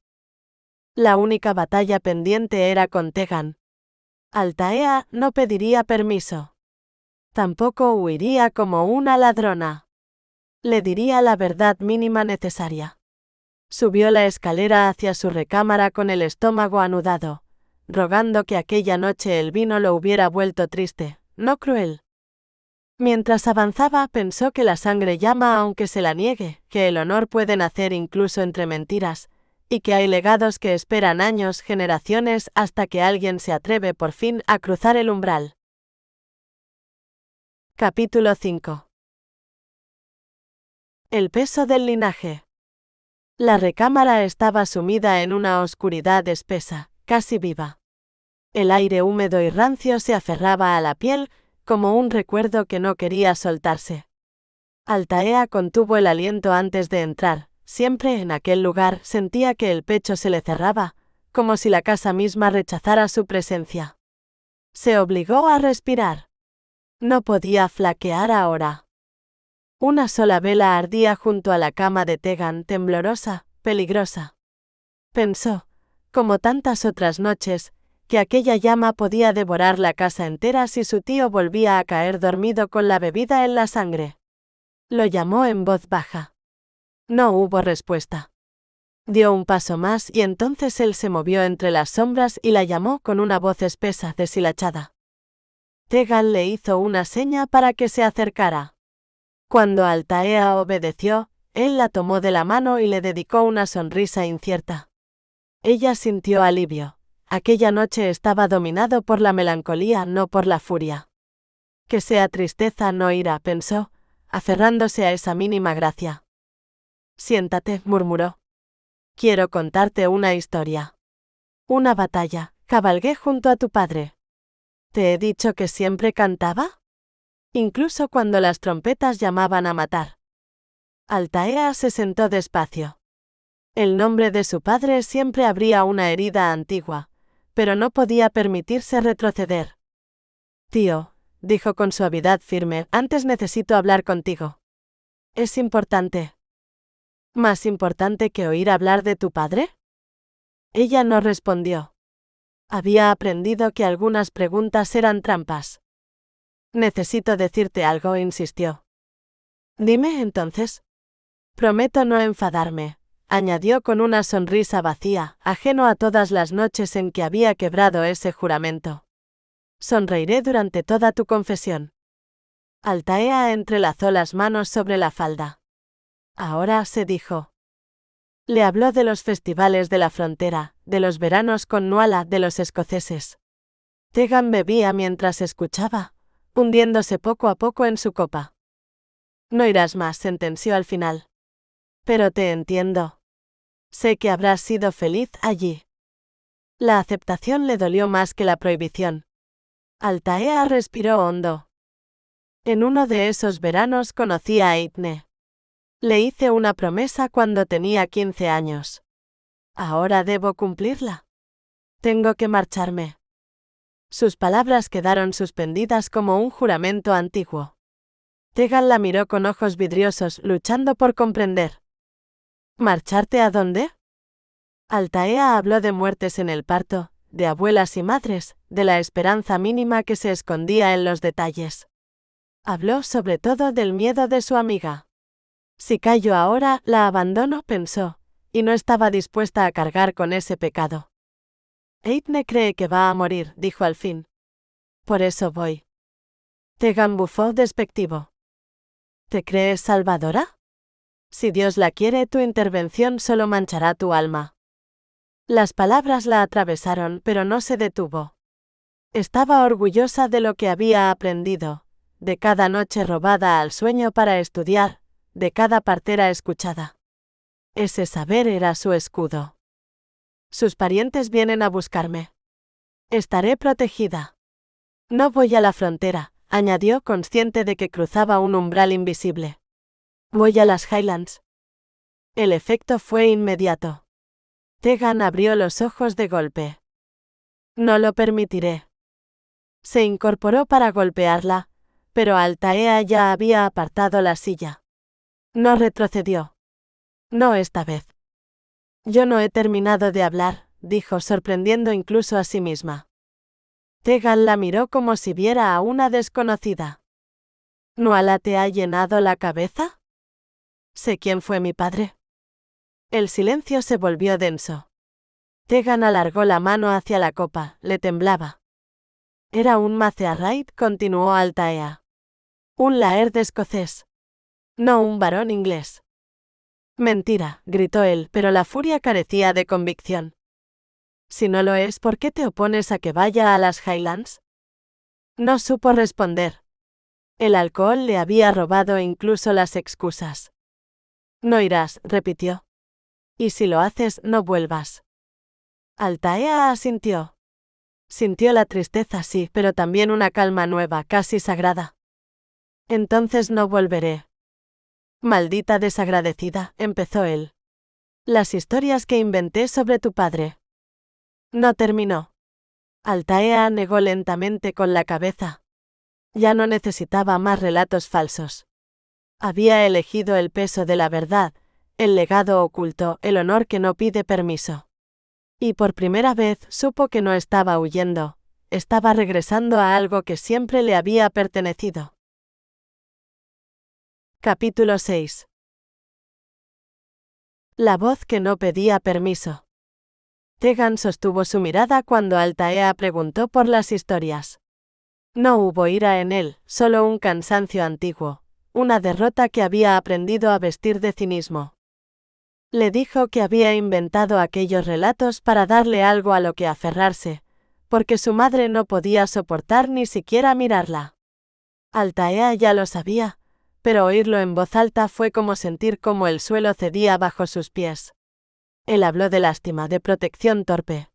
La única batalla pendiente era con Tegan. Altaea no pediría permiso. Tampoco huiría como una ladrona. Le diría la verdad mínima necesaria. Subió la escalera hacia su recámara con el estómago anudado, rogando que aquella noche el vino lo hubiera vuelto triste, no cruel. Mientras avanzaba pensó que la sangre llama aunque se la niegue, que el honor puede nacer incluso entre mentiras, y que hay legados que esperan años, generaciones, hasta que alguien se atreve por fin a cruzar el umbral. Capítulo 5. El peso del linaje. La recámara estaba sumida en una oscuridad espesa, casi viva. El aire húmedo y rancio se aferraba a la piel, como un recuerdo que no quería soltarse. Altaea contuvo el aliento antes de entrar. Siempre en aquel lugar sentía que el pecho se le cerraba, como si la casa misma rechazara su presencia. Se obligó a respirar. No podía flaquear ahora. Una sola vela ardía junto a la cama de Tegan, temblorosa, peligrosa. Pensó, como tantas otras noches, que aquella llama podía devorar la casa entera si su tío volvía a caer dormido con la bebida en la sangre. Lo llamó en voz baja. No hubo respuesta. Dio un paso más y entonces él se movió entre las sombras y la llamó con una voz espesa, deshilachada. Tegan le hizo una seña para que se acercara. Cuando Altaea obedeció, él la tomó de la mano y le dedicó una sonrisa incierta. Ella sintió alivio. Aquella noche estaba dominado por la melancolía, no por la furia. Que sea tristeza, no ira, pensó, aferrándose a esa mínima gracia. Siéntate, murmuró. Quiero contarte una historia. Una batalla. Cabalgué junto a tu padre. ¿Te he dicho que siempre cantaba? Incluso cuando las trompetas llamaban a matar. Altaea se sentó despacio. El nombre de su padre siempre abría una herida antigua, pero no podía permitirse retroceder. Tío, dijo con suavidad firme, antes necesito hablar contigo. ¿Es importante? ¿Más importante que oír hablar de tu padre? Ella no respondió. Había aprendido que algunas preguntas eran trampas. Necesito decirte algo, insistió. Dime entonces. Prometo no enfadarme, añadió con una sonrisa vacía, ajeno a todas las noches en que había quebrado ese juramento. Sonreiré durante toda tu confesión. Altaea entrelazó las manos sobre la falda. Ahora se dijo. Le habló de los festivales de la frontera, de los veranos con Nuala, de los escoceses. Tegan bebía mientras escuchaba, hundiéndose poco a poco en su copa. No irás más, sentenció al final. Pero te entiendo. Sé que habrás sido feliz allí. La aceptación le dolió más que la prohibición. Altaea respiró hondo. En uno de esos veranos conocí a Eithne. Le hice una promesa cuando tenía 15 años. Ahora debo cumplirla. Tengo que marcharme. Sus palabras quedaron suspendidas como un juramento antiguo. Tegan la miró con ojos vidriosos, luchando por comprender. ¿Marcharte a dónde? Altaea habló de muertes en el parto, de abuelas y madres, de la esperanza mínima que se escondía en los detalles. Habló sobre todo del miedo de su amiga. Si callo ahora, la abandono, pensó, y no estaba dispuesta a cargar con ese pecado. Eithne cree que va a morir, dijo al fin. Por eso voy. Tegan bufó despectivo. ¿Te crees salvadora? Si Dios la quiere, tu intervención solo manchará tu alma. Las palabras la atravesaron, pero no se detuvo. Estaba orgullosa de lo que había aprendido, de cada noche robada al sueño para estudiar, de cada partera escuchada. Ese saber era su escudo. Sus parientes vienen a buscarme. Estaré protegida. No voy a la frontera, añadió, consciente de que cruzaba un umbral invisible. Voy a las Highlands. El efecto fue inmediato. Tegan abrió los ojos de golpe. No lo permitiré. Se incorporó para golpearla, pero Altaea ya había apartado la silla. No retrocedió. No esta vez. Yo no he terminado de hablar, dijo, sorprendiendo incluso a sí misma. Tegan la miró como si viera a una desconocida. ¿Nuala te ha llenado la cabeza? Sé quién fue mi padre. El silencio se volvió denso. Tegan alargó la mano hacia la copa, le temblaba. Era un Macearraid, continuó Altaea. Un laird escocés. No un varón inglés. Mentira, gritó él, pero la furia carecía de convicción. Si no lo es, ¿por qué te opones a que vaya a las Highlands? No supo responder. El alcohol le había robado incluso las excusas. No irás, repitió. Y si lo haces, no vuelvas. Altaea asintió. Sintió la tristeza, sí, pero también una calma nueva, casi sagrada. Entonces no volveré. Maldita desagradecida, empezó él. Las historias que inventé sobre tu padre. No terminó. Altaea negó lentamente con la cabeza. Ya no necesitaba más relatos falsos. Había elegido el peso de la verdad, el legado oculto, el honor que no pide permiso. Y por primera vez supo que no estaba huyendo, estaba regresando a algo que siempre le había pertenecido. Capítulo 6. La voz que no pedía permiso. Tegan sostuvo su mirada cuando Altaea preguntó por las historias. No hubo ira en él, solo un cansancio antiguo, una derrota que había aprendido a vestir de cinismo. Le dijo que había inventado aquellos relatos para darle algo a lo que aferrarse, porque su madre no podía soportar ni siquiera mirarla. Altaea ya lo sabía, pero oírlo en voz alta fue como sentir cómo el suelo cedía bajo sus pies. Él habló de lástima, de protección torpe.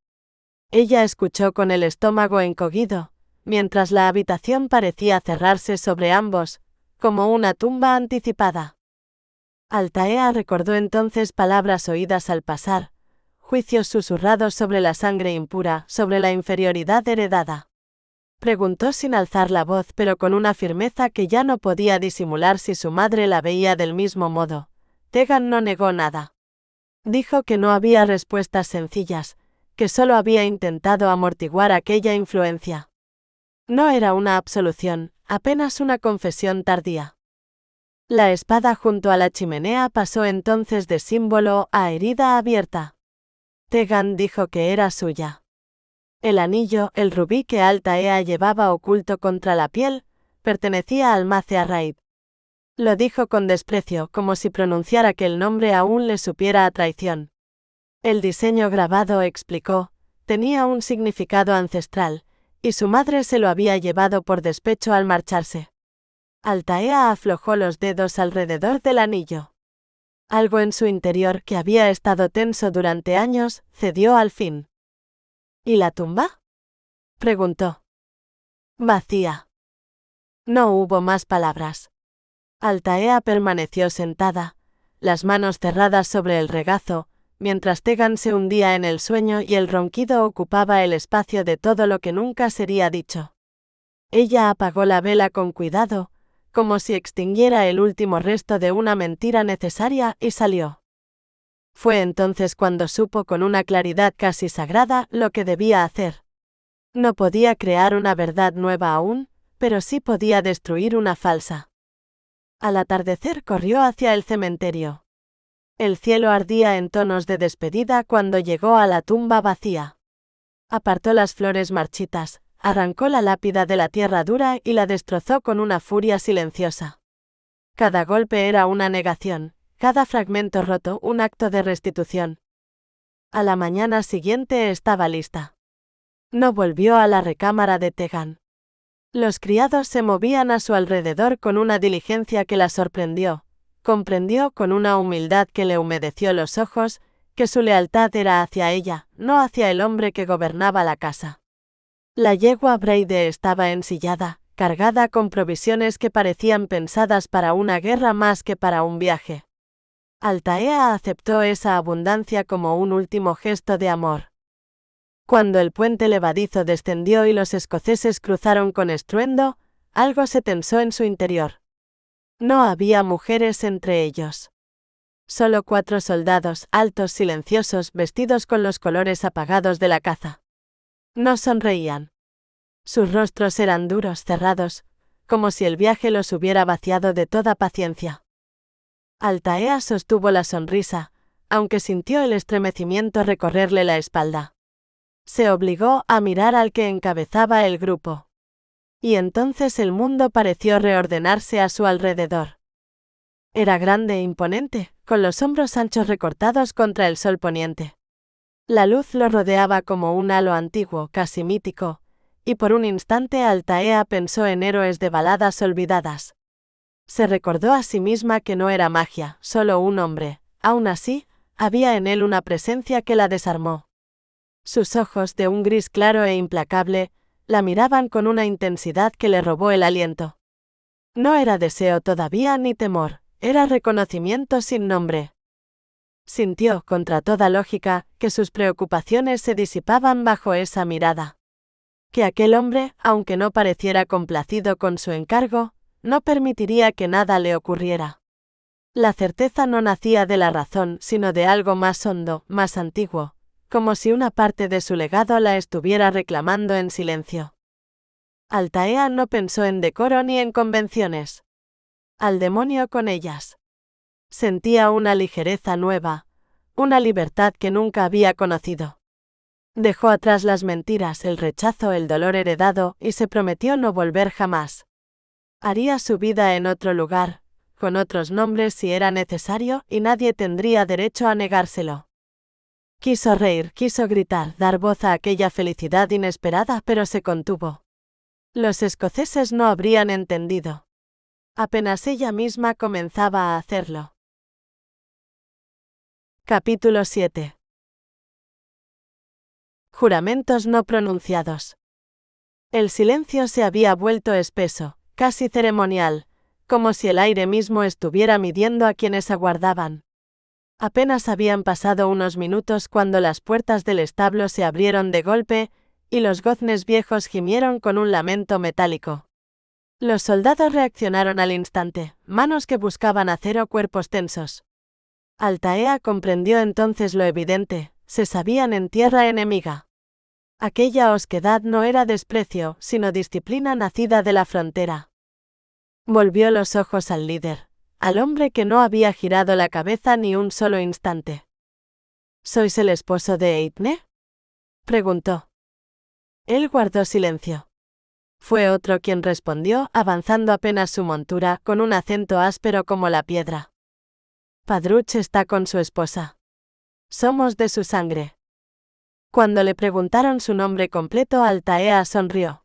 Ella escuchó con el estómago encogido, mientras la habitación parecía cerrarse sobre ambos, como una tumba anticipada. Altaea recordó entonces palabras oídas al pasar, juicios susurrados sobre la sangre impura, sobre la inferioridad heredada. Preguntó sin alzar la voz, pero con una firmeza que ya no podía disimular si su madre la veía del mismo modo. Tegan no negó nada. Dijo que no había respuestas sencillas, que solo había intentado amortiguar aquella influencia. No era una absolución, apenas una confesión tardía. La espada junto a la chimenea pasó entonces de símbolo a herida abierta. Tegan dijo que era suya. El anillo, el rubí que Altaea llevaba oculto contra la piel, pertenecía al mace Arraid. Lo dijo con desprecio, como si pronunciara que el nombre aún le supiera a traición. El diseño grabado, explicó, tenía un significado ancestral, y su madre se lo había llevado por despecho al marcharse. Altaea aflojó los dedos alrededor del anillo. Algo en su interior, que había estado tenso durante años, cedió al fin. ¿Y la tumba?, preguntó. Vacía. No hubo más palabras. Altaea permaneció sentada, las manos cerradas sobre el regazo, mientras Tegan se hundía en el sueño y el ronquido ocupaba el espacio de todo lo que nunca sería dicho. Ella apagó la vela con cuidado, como si extinguiera el último resto de una mentira necesaria, y salió. Fue entonces cuando supo con una claridad casi sagrada lo que debía hacer. No podía crear una verdad nueva aún, pero sí podía destruir una falsa. Al atardecer corrió hacia el cementerio. El cielo ardía en tonos de despedida cuando llegó a la tumba vacía. Apartó las flores marchitas, arrancó la lápida de la tierra dura y la destrozó con una furia silenciosa. Cada golpe era una negación, cada fragmento roto un acto de restitución. A la mañana siguiente estaba lista. No volvió a la recámara de Tegan. Los criados se movían a su alrededor con una diligencia que la sorprendió. Comprendió con una humildad que le humedeció los ojos, que su lealtad era hacia ella, no hacia el hombre que gobernaba la casa. La yegua Breide estaba ensillada, cargada con provisiones que parecían pensadas para una guerra más que para un viaje. Altaea aceptó esa abundancia como un último gesto de amor. Cuando el puente levadizo descendió y los escoceses cruzaron con estruendo, algo se tensó en su interior. No había mujeres entre ellos. Solo 4 soldados, altos, silenciosos, vestidos con los colores apagados de la caza. No sonreían. Sus rostros eran duros, cerrados, como si el viaje los hubiera vaciado de toda paciencia. Altaea sostuvo la sonrisa, aunque sintió el estremecimiento recorrerle la espalda. Se obligó a mirar al que encabezaba el grupo. Y entonces el mundo pareció reordenarse a su alrededor. Era grande e imponente, con los hombros anchos recortados contra el sol poniente. La luz lo rodeaba como un halo antiguo, casi mítico, y por un instante Altaea pensó en héroes de baladas olvidadas. Se recordó a sí misma que no era magia, solo un hombre. Aún así, había en él una presencia que la desarmó. Sus ojos, de un gris claro e implacable, la miraban con una intensidad que le robó el aliento. No era deseo todavía ni temor, era reconocimiento sin nombre. Sintió, contra toda lógica, que sus preocupaciones se disipaban bajo esa mirada. Que aquel hombre, aunque no pareciera complacido con su encargo, no permitiría que nada le ocurriera. La certeza no nacía de la razón, sino de algo más hondo, más antiguo, como si una parte de su legado la estuviera reclamando en silencio. Altaea no pensó en decoro ni en convenciones. Al demonio con ellas. Sentía una ligereza nueva, una libertad que nunca había conocido. Dejó atrás las mentiras, el rechazo, el dolor heredado, y se prometió no volver jamás. Haría su vida en otro lugar, con otros nombres si era necesario, y nadie tendría derecho a negárselo. Quiso reír, quiso gritar, dar voz a aquella felicidad inesperada, pero se contuvo. Los escoceses no habrían entendido. Apenas ella misma comenzaba a hacerlo. Capítulo 7. Juramentos no pronunciados. El silencio se había vuelto espeso, casi ceremonial, como si el aire mismo estuviera midiendo a quienes aguardaban. Apenas habían pasado unos minutos cuando las puertas del establo se abrieron de golpe, y los goznes viejos gimieron con un lamento metálico. Los soldados reaccionaron al instante, manos que buscaban acero, cuerpos tensos. Altaea comprendió entonces lo evidente, se sabían en tierra enemiga. Aquella osquedad no era desprecio, sino disciplina nacida de la frontera. Volvió los ojos al líder, al hombre que no había girado la cabeza ni un solo instante. ¿Sois el esposo de Eithne?, preguntó. Él guardó silencio. Fue otro quien respondió, avanzando apenas su montura, con un acento áspero como la piedra. Padruch está con su esposa. Somos de su sangre. Cuando le preguntaron su nombre completo, Altaea sonrió.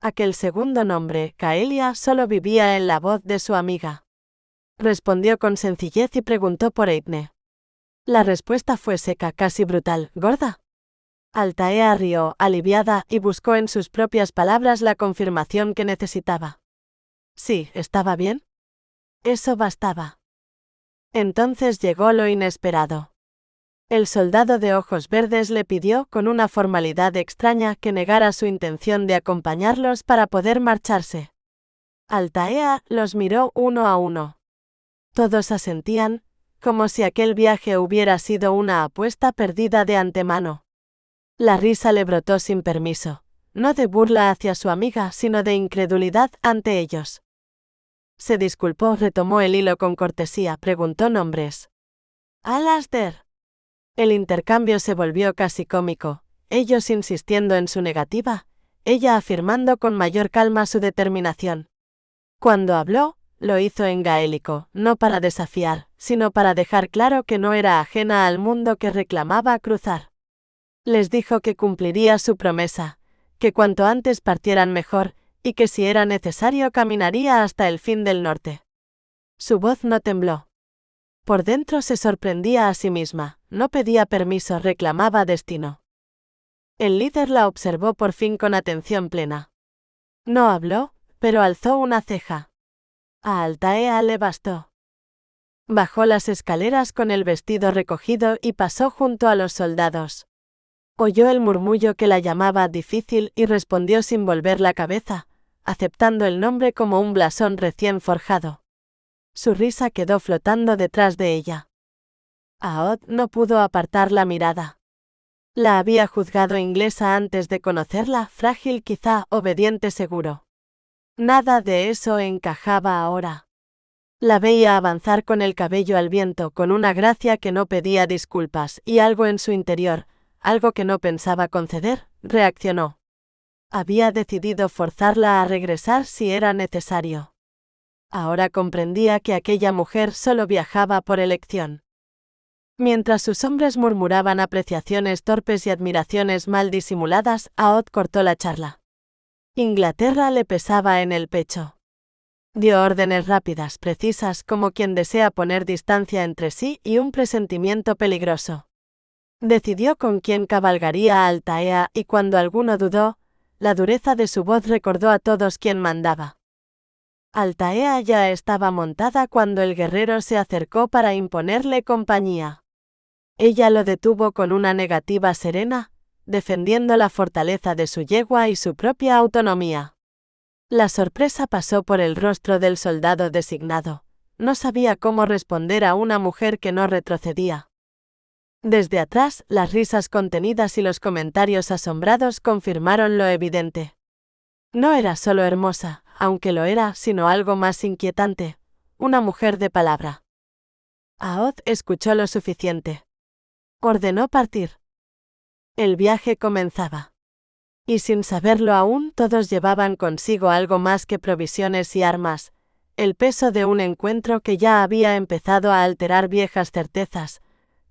Aquel segundo nombre, Caelia, solo vivía en la voz de su amiga. Respondió con sencillez y preguntó por Eithne. La respuesta fue seca, casi brutal. ¿Gorda? Altaea rió, aliviada, y buscó en sus propias palabras la confirmación que necesitaba. Sí, ¿estaba bien? Eso bastaba. Entonces llegó lo inesperado. El soldado de ojos verdes le pidió, con una formalidad extraña, que negara su intención de acompañarlos para poder marcharse. Altaea los miró uno a uno. Todos asentían, como si aquel viaje hubiera sido una apuesta perdida de antemano. La risa le brotó sin permiso, no de burla hacia su amiga, sino de incredulidad ante ellos. Se disculpó, retomó el hilo con cortesía, preguntó nombres. Alasdair. El intercambio se volvió casi cómico, ellos insistiendo en su negativa, ella afirmando con mayor calma su determinación. Cuando habló, lo hizo en gaélico, no para desafiar, sino para dejar claro que no era ajena al mundo que reclamaba cruzar. Les dijo que cumpliría su promesa, que cuanto antes partieran mejor, y que si era necesario caminaría hasta el fin del norte. Su voz no tembló. Por dentro se sorprendía a sí misma, no pedía permiso, reclamaba destino. El líder la observó por fin con atención plena. No habló, pero alzó una ceja. A Altaea le bastó. Bajó las escaleras con el vestido recogido y pasó junto a los soldados. Oyó el murmullo que la llamaba difícil y respondió sin volver la cabeza, aceptando el nombre como un blasón recién forjado. Su risa quedó flotando detrás de ella. Aod no pudo apartar la mirada. La había juzgado inglesa antes de conocerla, frágil quizá, obediente seguro. Nada de eso encajaba ahora. La veía avanzar con el cabello al viento, con una gracia que no pedía disculpas, y algo en su interior, algo que no pensaba conceder, reaccionó. Había decidido forzarla a regresar si era necesario. Ahora comprendía que aquella mujer solo viajaba por elección. Mientras sus hombres murmuraban apreciaciones torpes y admiraciones mal disimuladas, Aod cortó la charla. Inglaterra le pesaba en el pecho. Dio órdenes rápidas, precisas, como quien desea poner distancia entre sí y un presentimiento peligroso. Decidió con quién cabalgaría a Altaea y cuando alguno dudó, la dureza de su voz recordó a todos quién mandaba. Altaea ya estaba montada cuando el guerrero se acercó para imponerle compañía. Ella lo detuvo con una negativa serena, defendiendo la fortaleza de su yegua y su propia autonomía. La sorpresa pasó por el rostro del soldado designado. No sabía cómo responder a una mujer que no retrocedía. Desde atrás, las risas contenidas y los comentarios asombrados confirmaron lo evidente. No era solo hermosa, aunque lo era, sino algo más inquietante, una mujer de palabra. Aod escuchó lo suficiente. Ordenó partir. El viaje comenzaba. Y sin saberlo aún, todos llevaban consigo algo más que provisiones y armas, el peso de un encuentro que ya había empezado a alterar viejas certezas,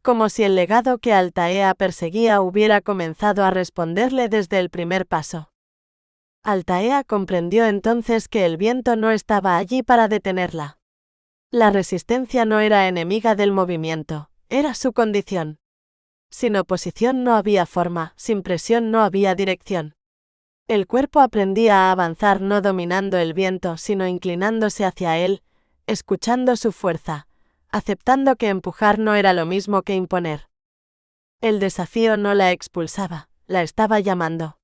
como si el legado que Altaea perseguía hubiera comenzado a responderle desde el primer paso. Altaea comprendió entonces que el viento no estaba allí para detenerla. La resistencia no era enemiga del movimiento, era su condición. Sin oposición no había forma, sin presión no había dirección. El cuerpo aprendía a avanzar no dominando el viento, sino inclinándose hacia él, escuchando su fuerza, aceptando que empujar no era lo mismo que imponer. El desafío no la expulsaba, la estaba llamando.